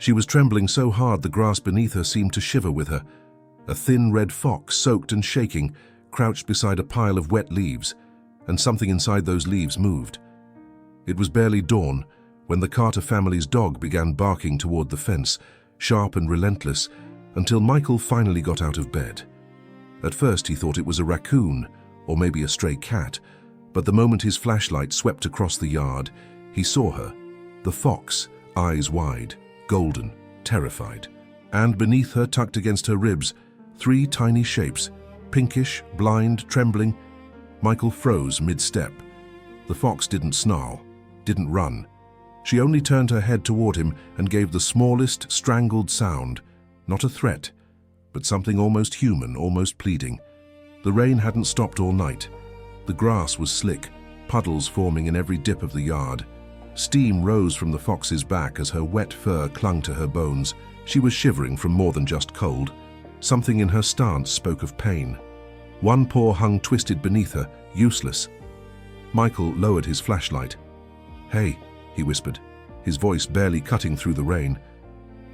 She was trembling so hard the grass beneath her seemed to shiver with her. A thin red fox, soaked and shaking, crouched beside a pile of wet leaves, and something inside those leaves moved. It was barely dawn when the Carter family's dog began barking toward the fence, sharp and relentless, until Michael finally got out of bed. At first he thought it was a raccoon, or maybe a stray cat, but the moment his flashlight swept across the yard, he saw her, the fox, eyes wide, golden, terrified. And beneath her, tucked against her ribs, 3 tiny shapes, pinkish, blind, trembling. Michael froze mid-step. The fox didn't snarl, didn't run. She only turned her head toward him and gave the smallest, strangled sound. Not a threat, but something almost human, almost pleading. The rain hadn't stopped all night. The grass was slick, puddles forming in every dip of the yard. Steam rose from the fox's back as her wet fur clung to her bones. She was shivering from more than just cold. Something in her stance spoke of pain. One paw hung twisted beneath her, useless. Michael lowered his flashlight. "Hey," he whispered, his voice barely cutting through the rain.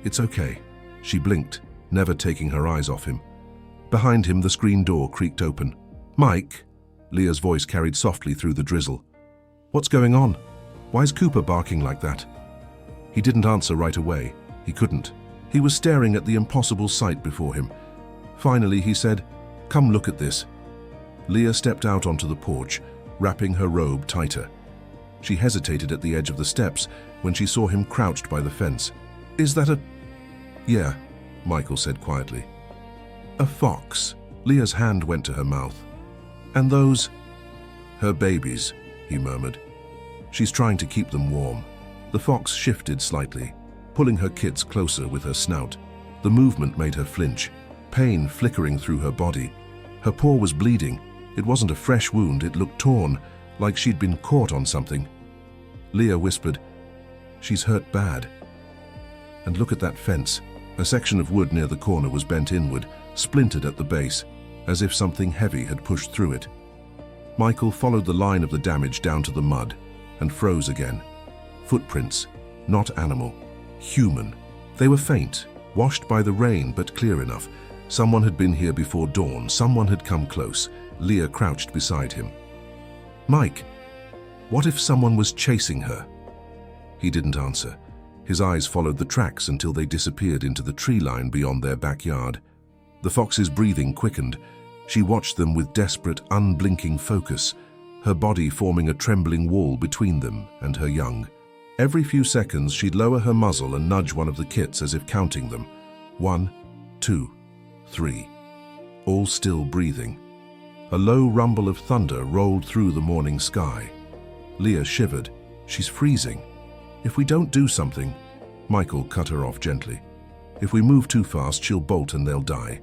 "It's okay." She blinked, never taking her eyes off him. Behind him, the screen door creaked open. "Mike," Leah's voice carried softly through the drizzle. "What's going on? Why's Cooper barking like that?" He didn't answer right away. He couldn't. He was staring at the impossible sight before him. Finally, he said, "Come look at this." Leah stepped out onto the porch, wrapping her robe tighter. She hesitated at the edge of the steps when she saw him crouched by the fence. "Is that a—" "Yeah," Michael said quietly. "A fox." Leah's hand went to her mouth. "And those—" "Her babies," he murmured. "She's trying to keep them warm." The fox shifted slightly, pulling her kits closer with her snout. The movement made her flinch, pain flickering through her body. Her paw was bleeding. It wasn't a fresh wound, it looked torn, like she'd been caught on something. Leah whispered, "She's hurt bad." And look at that fence. A section of wood near the corner was bent inward, splintered at the base, as if something heavy had pushed through it. Michael followed the line of the damage down to the mud and froze again. Footprints, not animal, human. They were faint, washed by the rain, but clear enough. Someone had been here before dawn. Someone had come close. Leah crouched beside him. "Mike, what if someone was chasing her?" He didn't answer. His eyes followed the tracks until they disappeared into the tree line beyond their backyard. The fox's breathing quickened. She watched them with desperate, unblinking focus, her body forming a trembling wall between them and her young. Every few seconds, she'd lower her muzzle and nudge one of the kits as if counting them. 1, 2, 3. All still breathing. A low rumble of thunder rolled through the morning sky. Leah shivered. "She's freezing. If we don't do something—" Michael cut her off gently. "If we move too fast, she'll bolt and they'll die."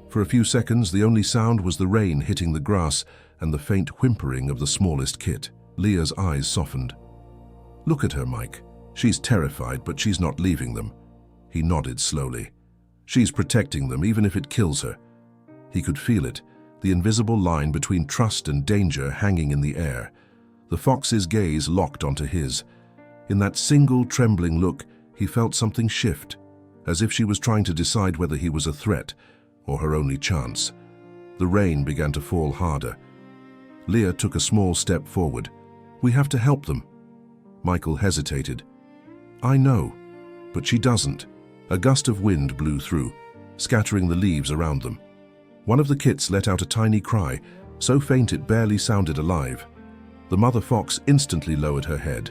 For a few seconds, the only sound was the rain hitting the grass and the faint whimpering of the smallest kit. Leah's eyes softened. "Look at her, Mike. She's terrified, but she's not leaving them." He nodded slowly. "She's protecting them, even if it kills her." He could feel it, the invisible line between trust and danger hanging in the air. The fox's gaze locked onto his. In that single trembling look, he felt something shift, as if she was trying to decide whether he was a threat or her only chance. The rain began to fall harder. Leah took a small step forward. "We have to help them." Michael hesitated. "I know, but she doesn't." A gust of wind blew through, scattering the leaves around them. One of the kits let out a tiny cry, so faint it barely sounded alive. The mother fox instantly lowered her head,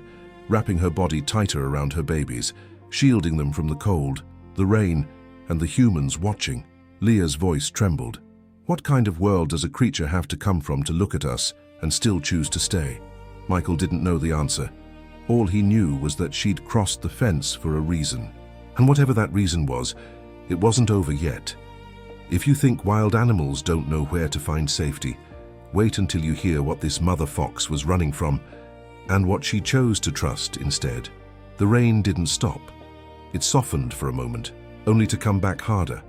wrapping her body tighter around her babies, shielding them from the cold, the rain, and the humans watching. Leah's voice trembled. "What kind of world does a creature have to come from to look at us and still choose to stay?" Michael didn't know the answer. All he knew was that she'd crossed the fence for a reason. And whatever that reason was, it wasn't over yet. If you think wild animals don't know where to find safety, wait until you hear what this mother fox was running from and what she chose to trust instead. The rain didn't stop. It softened for a moment, only to come back harder.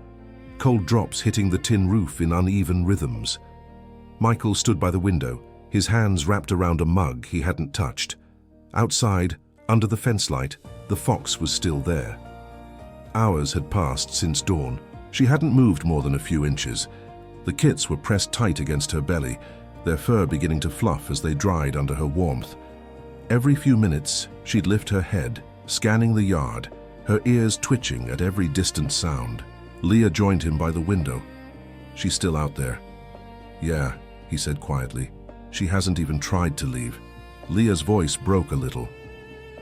Cold drops hitting the tin roof in uneven rhythms. Michael stood by the window, his hands wrapped around a mug he hadn't touched. Outside, under the fence light, the fox was still there. Hours had passed since dawn. She hadn't moved more than a few inches. The kits were pressed tight against her belly, their fur beginning to fluff as they dried under her warmth. Every few minutes, she'd lift her head, scanning the yard, her ears twitching at every distant sound. Leah joined him by the window. "She's still out there." "Yeah," he said quietly. "She hasn't even tried to leave." Leah's voice broke a little.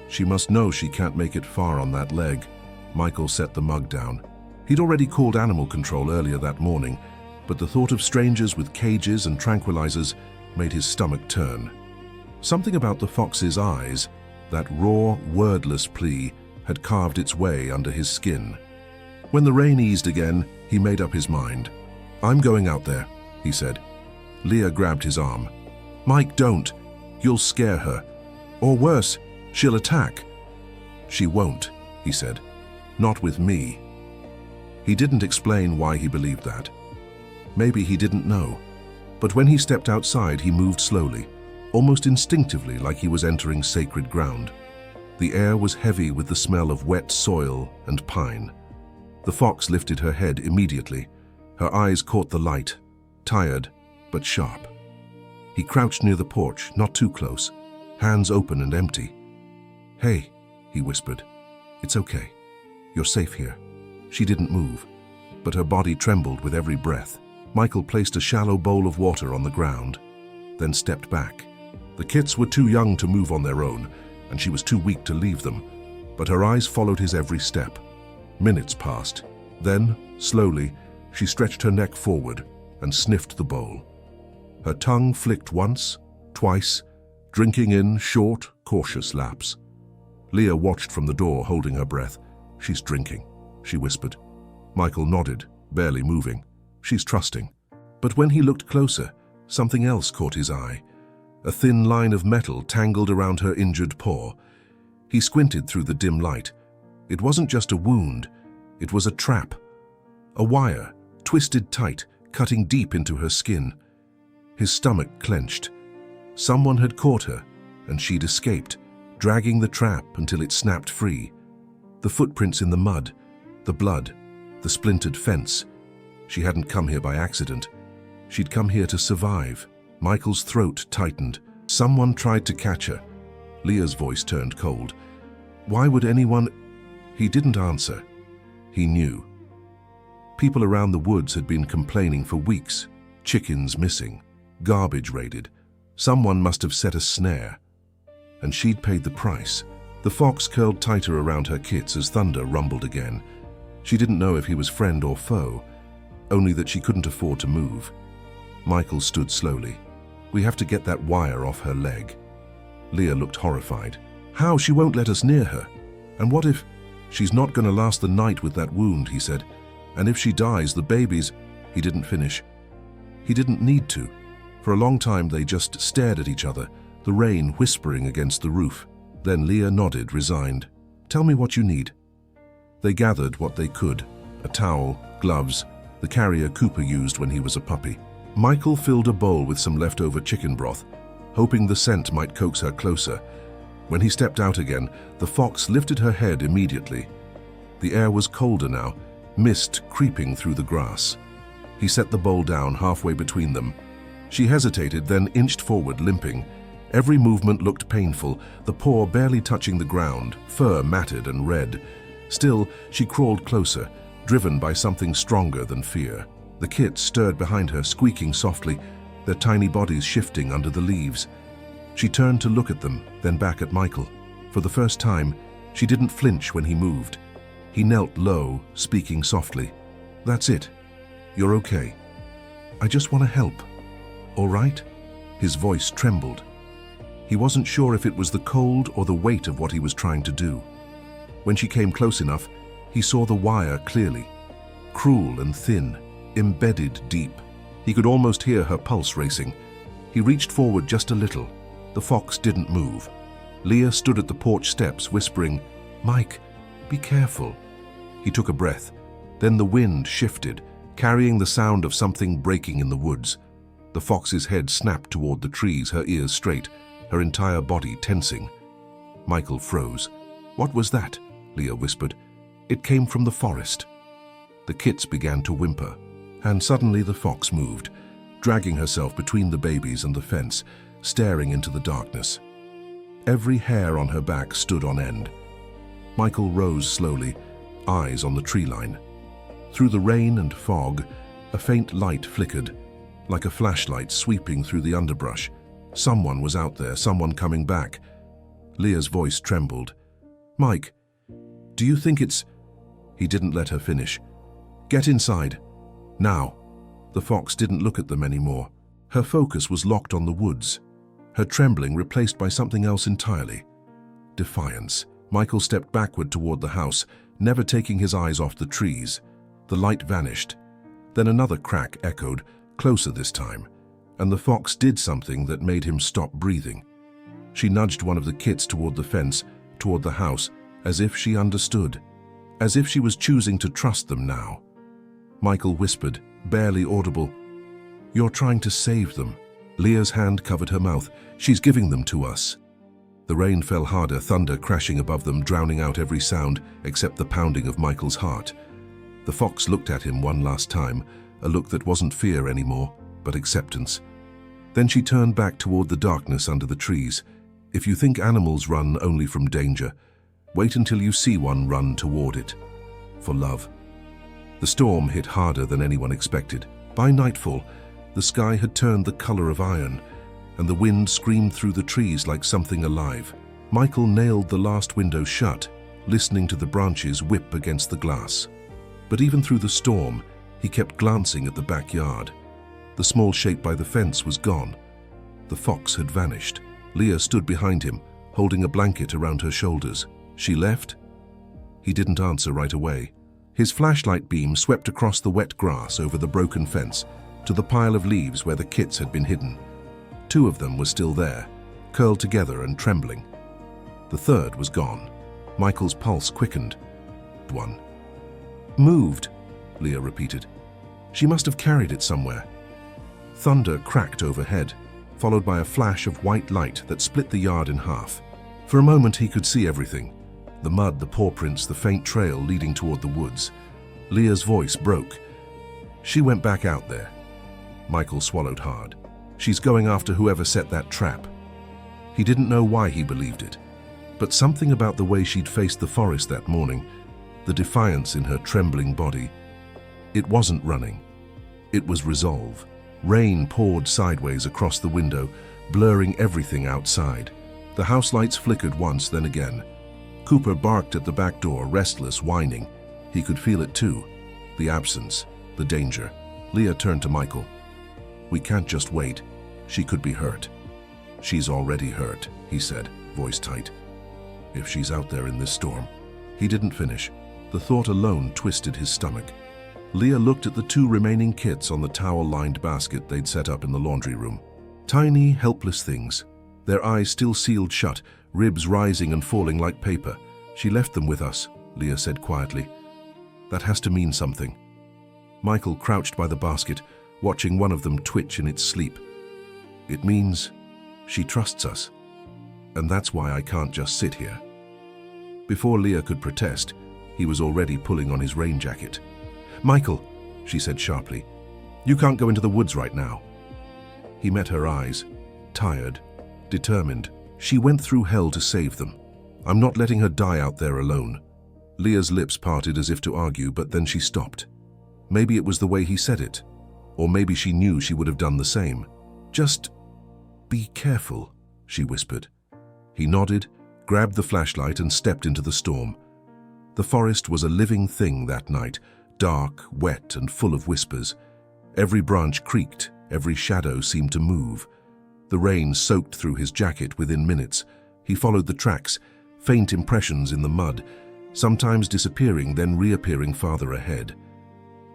"She must know she can't make it far on that leg." Michael set the mug down. He'd already called animal control earlier that morning, but the thought of strangers with cages and tranquilizers made his stomach turn. Something about the fox's eyes, that raw, wordless plea, had carved its way under his skin. When the rain eased again, he made up his mind. "I'm going out there," he said. Leah grabbed his arm. "Mike, don't. You'll scare her. Or worse, she'll attack." "She won't," he said. "Not with me." He didn't explain why he believed that. Maybe he didn't know. But when he stepped outside, he moved slowly, almost instinctively, like he was entering sacred ground. The air was heavy with the smell of wet soil and pine. The fox lifted her head immediately. Her eyes caught the light, tired but sharp. He crouched near the porch, not too close, hands open and empty. "Hey," he whispered. "It's okay. You're safe here." She didn't move, but her body trembled with every breath. Michael placed a shallow bowl of water on the ground, then stepped back. The kits were too young to move on their own, and she was too weak to leave them, but her eyes followed his every step. Minutes passed. Then, slowly, she stretched her neck forward and sniffed the bowl. Her tongue flicked once, twice, drinking in short, cautious laps. Leah watched from the door, holding her breath. "She's drinking," she whispered. Michael nodded, barely moving. "She's trusting." But when he looked closer, something else caught his eye. A thin line of metal tangled around her injured paw. He squinted through the dim light. It wasn't just a wound, it was a trap. A wire, twisted tight, cutting deep into her skin. His stomach clenched. Someone had caught her, and she'd escaped, dragging the trap until it snapped free. The footprints in the mud, the blood, the splintered fence. She hadn't come here by accident. She'd come here to survive. Michael's throat tightened. Someone tried to catch her. Leah's voice turned cold. "Why would anyone—" He didn't answer. He knew. People around the woods had been complaining for weeks. Chickens missing, garbage raided. Someone must have set a snare. And she'd paid the price. The fox curled tighter around her kits as thunder rumbled again. She didn't know if he was friend or foe, only that she couldn't afford to move. Michael stood slowly. "We have to get that wire off her leg." Leah looked horrified. "How? She won't let us near her. And what if—" "She's not going to last the night with that wound," he said. "And if she dies, the babies—" He didn't finish. He didn't need to. For a long time they just stared at each other, the rain whispering against the roof. Then Leah nodded, resigned. "Tell me what you need." They gathered what they could. A towel, gloves, the carrier Cooper used when he was a puppy. Michael filled a bowl with some leftover chicken broth, hoping the scent might coax her closer. When he stepped out again, the fox lifted her head immediately. The air was colder now, mist creeping through the grass. He set the bowl down halfway between them. She hesitated, then inched forward, limping. Every movement looked painful, the paw barely touching the ground, fur matted and red. Still, she crawled closer, driven by something stronger than fear. The kits stirred behind her, squeaking softly, their tiny bodies shifting under the leaves. She turned to look at them, then back at Michael. For the first time, she didn't flinch when he moved. He knelt low, speaking softly. "That's it. You're okay. I just want to help. All right?" His voice trembled. He wasn't sure if it was the cold or the weight of what he was trying to do. When she came close enough, he saw the wire clearly. Cruel and thin, embedded deep. He could almost hear her pulse racing. He reached forward just a little. The fox didn't move. Leah stood at the porch steps, whispering, "Mike, be careful." He took a breath. Then the wind shifted, carrying the sound of something breaking in the woods. The fox's head snapped toward the trees, her ears straight, her entire body tensing. Michael froze. "What was that?" Leah whispered. It came from the forest. The kits began to whimper, and suddenly the fox moved, dragging herself between the babies and the fence, staring into the darkness. Every hair on her back stood on end. Michael rose slowly, eyes on the tree line. Through the rain and fog, a faint light flickered, like a flashlight sweeping through the underbrush. Someone was out there, someone coming back. Leah's voice trembled. "Mike, do you think it's—" He didn't let her finish. "Get inside. Now." The fox didn't look at them anymore. Her focus was locked on the woods, her trembling replaced by something else entirely. Defiance. Michael stepped backward toward the house, never taking his eyes off the trees. The light vanished. Then another crack echoed, closer this time, and the fox did something that made him stop breathing. She nudged one of the kits toward the fence, toward the house, as if she understood, as if she was choosing to trust them now. Michael whispered, barely audible, "You're trying to save them." Leah's hand covered her mouth. "She's giving them to us." The rain fell harder, thunder crashing above them, drowning out every sound except the pounding of Michael's heart. The fox looked at him one last time, a look that wasn't fear anymore, but acceptance. Then she turned back toward the darkness under the trees. If you think animals run only from danger, wait until you see one run toward it. For love. The storm hit harder than anyone expected. By nightfall, the sky had turned the color of iron, and the wind screamed through the trees like something alive. Michael nailed the last window shut, listening to the branches whip against the glass. But even through the storm, he kept glancing at the backyard. The small shape by the fence was gone. The fox had vanished. Leah stood behind him, holding a blanket around her shoulders. She left? He didn't answer right away. His flashlight beam swept across the wet grass over the broken fence to the pile of leaves where the kits had been hidden. Two of them were still there, curled together and trembling. The third was gone. Michael's pulse quickened. One. "Moved," Leah repeated. "She must have carried it somewhere." Thunder cracked overhead, followed by a flash of white light that split the yard in half. For a moment he could see everything. The mud, the paw prints, the faint trail leading toward the woods. Leah's voice broke. "She went back out there." Michael swallowed hard. "She's going after whoever set that trap." He didn't know why he believed it, but something about the way she'd faced the forest that morning, the defiance in her trembling body. It wasn't running. It was resolve. Rain poured sideways across the window, blurring everything outside. The house lights flickered once, then again. Cooper barked at the back door, restless, whining. He could feel it too. The absence, the danger. Leah turned to Michael. "We can't just wait. She could be hurt." "She's already hurt," he said, voice tight. "If she's out there in this storm." He didn't finish. The thought alone twisted his stomach. Leah looked at the two remaining kits on the towel-lined basket they'd set up in the laundry room. Tiny, helpless things, their eyes still sealed shut, ribs rising and falling like paper. "She left them with us," Leah said quietly. "That has to mean something." Michael crouched by the basket, watching one of them twitch in its sleep. "It means she trusts us, and that's why I can't just sit here." Before Leah could protest, he was already pulling on his rain jacket. "Michael," she said sharply, "you can't go into the woods right now." He met her eyes, tired, determined. "She went through hell to save them. I'm not letting her die out there alone." Leah's lips parted as if to argue, but then she stopped. Maybe it was the way he said it, or maybe she knew she would have done the same. "Just be careful," she whispered. He nodded, grabbed the flashlight and stepped into the storm. The forest was a living thing that night, dark, wet, and full of whispers. Every branch creaked, every shadow seemed to move. The rain soaked through his jacket within minutes. He followed the tracks, faint impressions in the mud, sometimes disappearing, then reappearing farther ahead.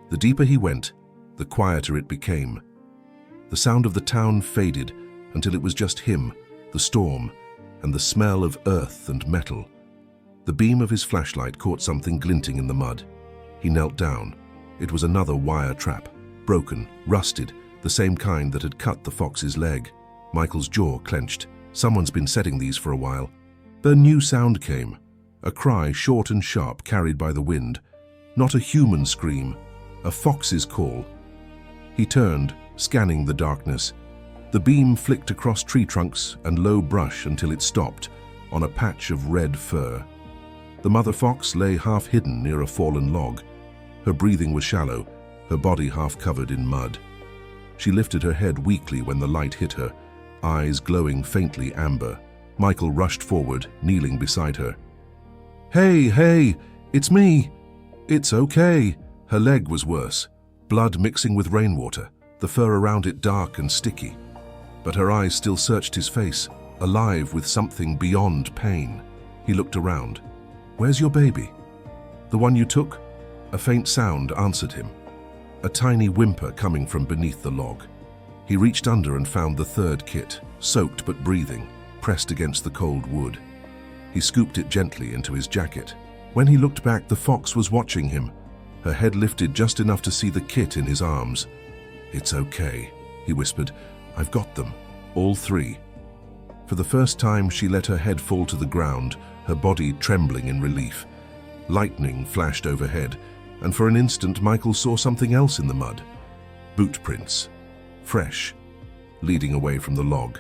The deeper he went, the quieter it became. The sound of the town faded until it was just him, the storm, and the smell of earth and metal. The beam of his flashlight caught something glinting in the mud. He knelt down. It was another wire trap, broken, rusted, the same kind that had cut the fox's leg. Michael's jaw clenched. Someone's been setting these for a while. The new sound came, A cry short and sharp carried by the wind. Not a human scream, a fox's call. He turned, scanning the darkness. The beam flicked across tree trunks and low brush until it stopped on a patch of red fur. The mother fox lay half hidden near a fallen log. Her breathing was shallow, her body half covered in mud. She lifted her head weakly when the light hit her, eyes glowing faintly amber. Michael rushed forward, kneeling beside her. "Hey, hey, it's me. It's okay." Her leg was worse, blood mixing with rainwater, the fur around it dark and sticky. But her eyes still searched his face, alive with something beyond pain. He looked around. "Where's your baby?" "The one you took?" A faint sound answered him, a tiny whimper coming from beneath the log. He reached under and found the third kit, soaked but breathing, pressed against the cold wood. He scooped it gently into his jacket. When he looked back, the fox was watching him, her head lifted just enough to see the kit in his arms. "It's okay," he whispered. "I've got them, all three." For the first time, she let her head fall to the ground, her body trembling in relief. Lightning flashed overhead, and for an instant Michael saw something else in the mud. Boot prints, fresh, leading away from the log.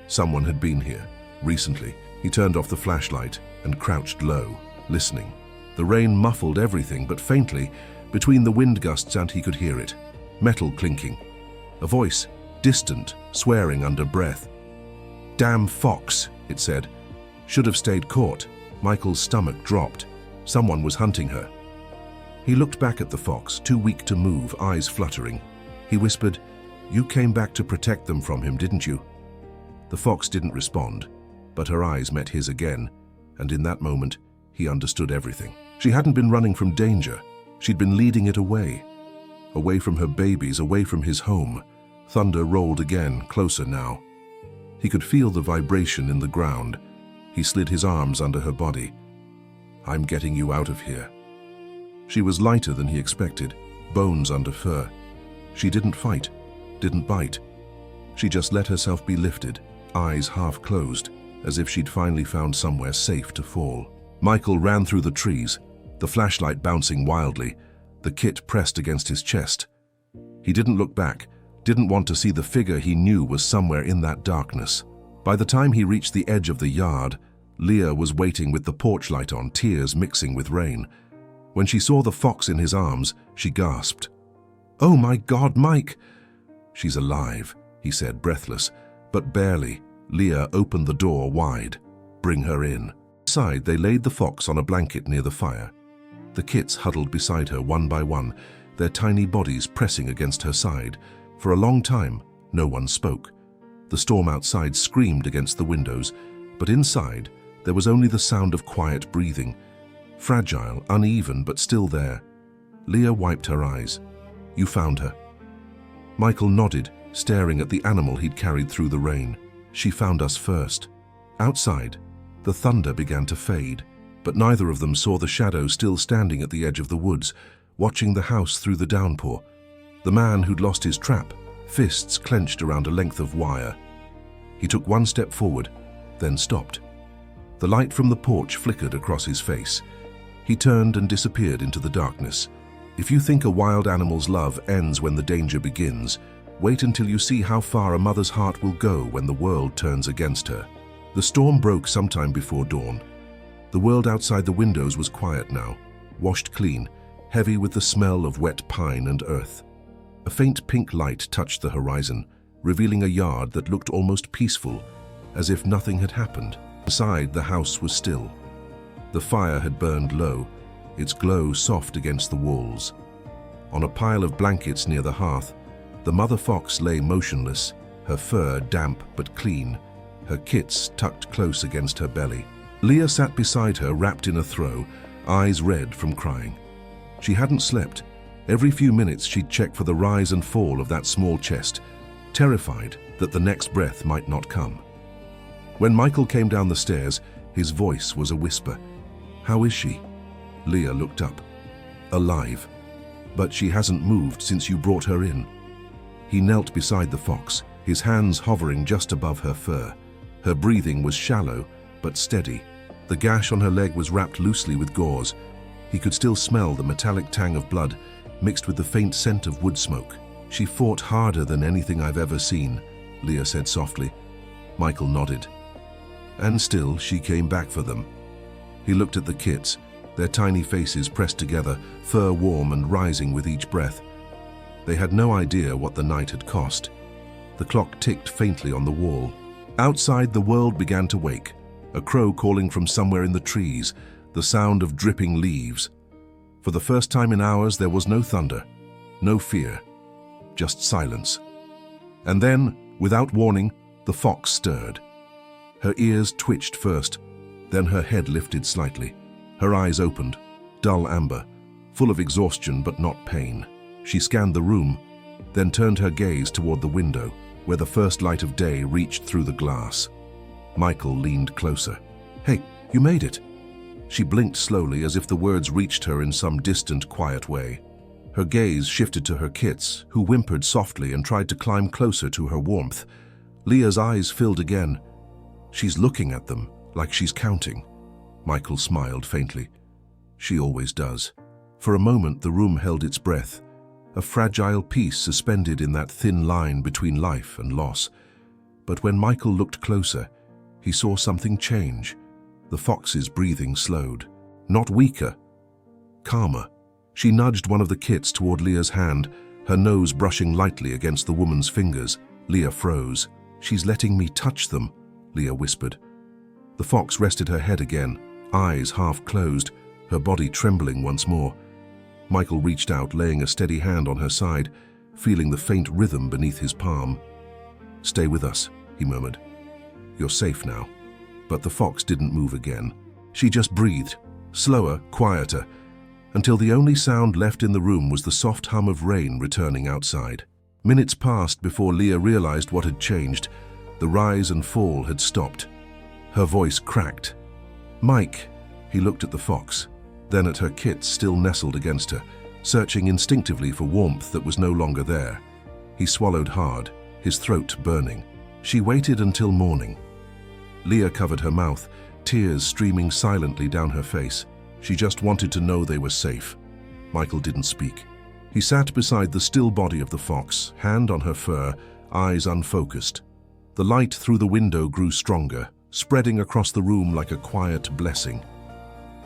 Someone had been here, recently. He turned off the flashlight and crouched low, listening. The rain muffled everything, but faintly, between the wind gusts, and he could hear it. Metal clinking. A voice, distant, swearing under breath. "Damn fox," it said. "Should have stayed caught." Michael's stomach dropped. Someone was hunting her. He looked back at the fox, too weak to move, eyes fluttering. He whispered, "You came back to protect them from him, didn't you?" The fox didn't respond, but her eyes met his again, and in that moment, he understood everything. She hadn't been running from danger. She'd been leading it away. Away from her babies, away from his home. Thunder rolled again, closer now. He could feel the vibration in the ground. He slid his arms under her body. "I'm getting you out of here." She was lighter than he expected, bones under fur. She didn't fight, didn't bite. She just let herself be lifted, eyes half closed, as if she'd finally found somewhere safe to fall. Michael ran through the trees, the flashlight bouncing wildly, the kit pressed against his chest. He didn't look back, didn't want to see the figure he knew was somewhere in that darkness. By the time he reached the edge of the yard, Leah was waiting with the porch light on, tears mixing with rain. When she saw the fox in his arms, she gasped. "Oh my God, Mike!" "She's alive," he said, breathless, but barely. Leah opened the door wide. "Bring her in." Inside, they laid the fox on a blanket near the fire. The kits huddled beside her one by one, their tiny bodies pressing against her side. For a long time, no one spoke. The storm outside screamed against the windows, but inside, there was only the sound of quiet breathing. Fragile, uneven, but still there. Leah wiped her eyes. "You found her." Michael nodded, staring at the animal he'd carried through the rain. "She found us first." Outside, the thunder began to fade, but neither of them saw the shadow still standing at the edge of the woods, watching the house through the downpour. The man who'd lost his trap, fists clenched around a length of wire. He took one step forward, then stopped. The light from the porch flickered across his face. He turned and disappeared into the darkness. If you think a wild animal's love ends when the danger begins, wait until you see how far a mother's heart will go when the world turns against her. The storm broke sometime before dawn. The world outside the windows was quiet now, washed clean, heavy with the smell of wet pine and earth. A faint pink light touched the horizon, revealing a yard that looked almost peaceful, as if nothing had happened. Inside, the house was still. The fire had burned low, its glow soft against the walls. On a pile of blankets near the hearth, the mother fox lay motionless, her fur damp but clean, her kits tucked close against her belly. Leah sat beside her, wrapped in a throw, eyes red from crying. She hadn't slept. Every few minutes she'd check for the rise and fall of that small chest, terrified that the next breath might not come. When Michael came down the stairs, his voice was a whisper. "How is she?" Leah looked up. "Alive. But she hasn't moved since you brought her in." He knelt beside the fox, his hands hovering just above her fur. Her breathing was shallow but steady. The gash on her leg was wrapped loosely with gauze. He could still smell the metallic tang of blood, mixed with the faint scent of wood smoke. "She fought harder than anything I've ever seen," Leah said softly. Michael nodded. "And still, she came back for them." He looked at the kits, their tiny faces pressed together, fur warm and rising with each breath. They had no idea what the night had cost. The clock ticked faintly on the wall. Outside, the world began to wake. A crow calling from somewhere in the trees, the sound of dripping leaves. For the first time in hours, there was no thunder, no fear, just silence. And then, without warning, the fox stirred. Her ears twitched first, then her head lifted slightly. Her eyes opened, dull amber, full of exhaustion but not pain. She scanned the room, then turned her gaze toward the window, where the first light of day reached through the glass. Michael leaned closer. "Hey, you made it." She blinked slowly as if the words reached her in some distant, quiet way. Her gaze shifted to her kits, who whimpered softly and tried to climb closer to her warmth. Leah's eyes filled again. "She's looking at them, like she's counting." Michael smiled faintly. "She always does." For a moment, the room held its breath, a fragile piece suspended in that thin line between life and loss. But when Michael looked closer, he saw something change. The fox's breathing slowed. Not weaker, calmer. She nudged one of the kits toward Leah's hand, her nose brushing lightly against the woman's fingers. Leah froze. "She's letting me touch them," Leah whispered. The fox rested her head again, eyes half closed, her body trembling once more. Michael reached out, laying a steady hand on her side, feeling the faint rhythm beneath his palm. "Stay with us," he murmured. "You're safe now." But the fox didn't move again. She just breathed, slower, quieter, until the only sound left in the room was the soft hum of rain returning outside. Minutes passed before Leah realized what had changed. The rise and fall had stopped. Her voice cracked. "Mike." He looked at the fox, then at her kits still nestled against her, searching instinctively for warmth that was no longer there. He swallowed hard, his throat burning. She waited until morning. Leah covered her mouth, tears streaming silently down her face. She just wanted to know they were safe. Michael didn't speak. He sat beside the still body of the fox, hand on her fur, eyes unfocused. The light through the window grew stronger, spreading across the room like a quiet blessing.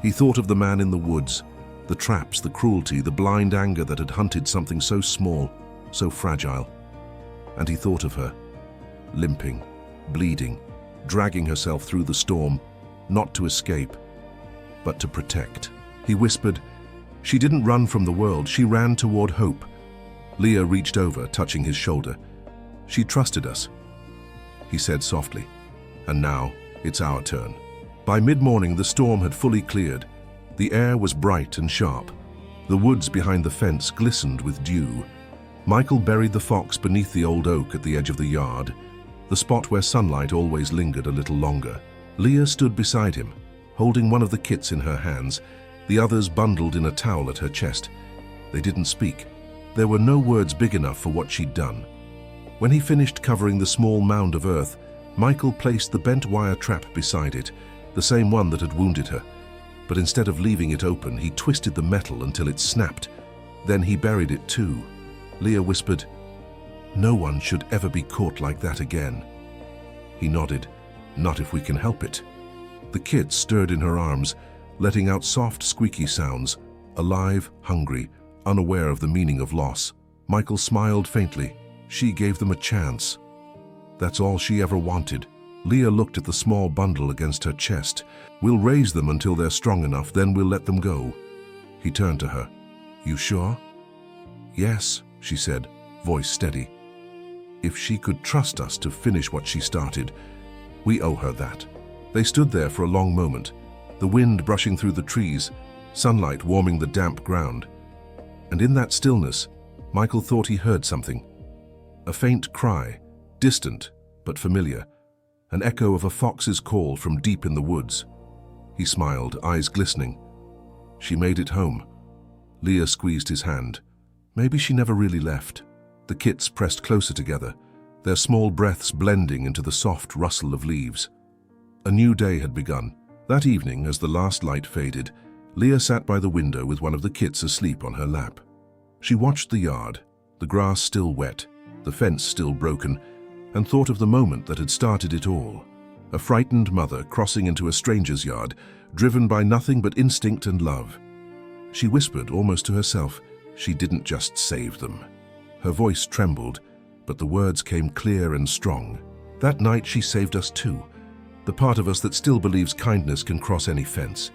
He thought of the man in the woods, the traps, the cruelty, the blind anger that had hunted something so small, so fragile. And he thought of her, limping, bleeding, dragging herself through the storm, not to escape, but to protect. He whispered, "She didn't run from the world, she ran toward hope." Leah reached over, touching his shoulder. "She trusted us," he said softly. "And now, it's our turn." By mid-morning, the storm had fully cleared. The air was bright and sharp. The woods behind the fence glistened with dew. Michael buried the fox beneath the old oak at the edge of the yard, the spot where sunlight always lingered a little longer. Leah stood beside him, holding one of the kits in her hands, the others bundled in a towel at her chest. They didn't speak. There were no words big enough for what she'd done. When he finished covering the small mound of earth, Michael placed the bent wire trap beside it, the same one that had wounded her. But instead of leaving it open, he twisted the metal until it snapped. Then he buried it too. Leah whispered, "No one should ever be caught like that again." He nodded. "Not if we can help it." The kit stirred in her arms, letting out soft, squeaky sounds, alive, hungry, unaware of the meaning of loss. Michael smiled faintly. She gave them a chance. That's all she ever wanted. Leah looked at the small bundle against her chest. "We'll raise them until they're strong enough, then we'll let them go." He turned to her. "You sure?" "Yes," she said, voice steady. "If she could trust us to finish what she started, we owe her that." They stood there for a long moment, the wind brushing through the trees, sunlight warming the damp ground. And in that stillness, Michael thought he heard something. A faint cry, distant but familiar, an echo of a fox's call from deep in the woods. He smiled, eyes glistening. She made it home. Leah squeezed his hand. Maybe she never really left. The kits pressed closer together, their small breaths blending into the soft rustle of leaves. A new day had begun, That evening, as the last light faded, Leah sat by the window with one of the kits asleep on her lap. She watched the yard, the grass still wet, the fence still broken, and thought of the moment that had started it all. A frightened mother crossing into a stranger's yard, driven by nothing but instinct and love. She whispered almost to herself, she didn't just save them. Her voice trembled, but the words came clear and strong. That night she saved us too, the part of us that still believes kindness can cross any fence.